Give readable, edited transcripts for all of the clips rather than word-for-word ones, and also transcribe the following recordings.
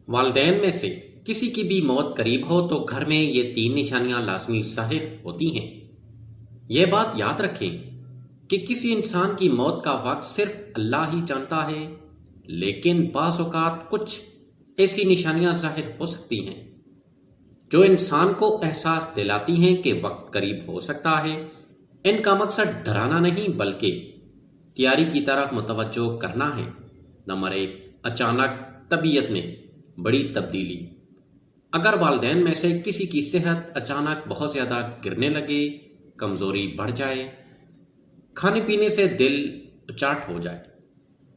والدین میں سے کسی کی بھی موت قریب ہو تو گھر میں یہ 3 نشانیاں لازمی ظاہر ہوتی ہیں۔ یہ بات یاد رکھیں کہ کسی انسان کی موت کا وقت صرف اللہ ہی جانتا ہے، لیکن بعض اوقات کچھ ایسی نشانیاں ظاہر ہو سکتی ہیں جو انسان کو احساس دلاتی ہیں کہ وقت قریب ہو سکتا ہے۔ ان کا مقصد ڈرانا نہیں بلکہ تیاری کی طرف متوجہ کرنا ہے۔ نمبر 1، اچانک طبیعت میں بڑی تبدیلی۔ اگر والدین میں سے کسی کی صحت اچانک بہت زیادہ گرنے لگے، کمزوری بڑھ جائے، کھانے پینے سے دل اچاٹ ہو جائے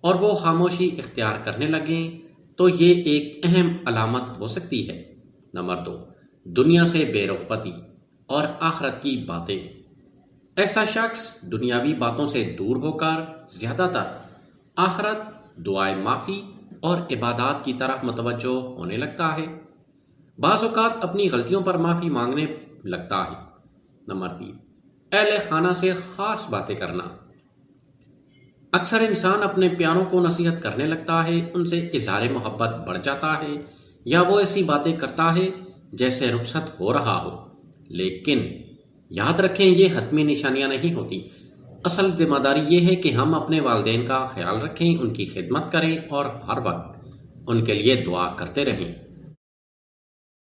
اور وہ خاموشی اختیار کرنے لگیں تو یہ ایک اہم علامت ہو سکتی ہے۔ نمبر 2، دنیا سے بے رغبتی اور آخرت کی باتیں۔ ایسا شخص دنیاوی باتوں سے دور ہو کر زیادہ تر آخرت، دعائے معافی اور عبادات کی طرف متوجہ ہونے لگتا ہے، بعض اوقات اپنی غلطیوں پر معافی مانگنے لگتا ہے۔ نمبر 3، اہل خانہ سے خاص باتیں کرنا۔ اکثر انسان اپنے پیاروں کو نصیحت کرنے لگتا ہے، ان سے اظہار محبت بڑھ جاتا ہے یا وہ ایسی باتیں کرتا ہے جیسے رخصت ہو رہا ہو، لیکن یاد رکھیں یہ حتمی نشانیاں نہیں ہوتی۔ اصل ذمہ داری یہ ہے کہ ہم اپنے والدین کا خیال رکھیں، ان کی خدمت کریں اور ہر وقت ان کے لیے دعا کرتے رہیں۔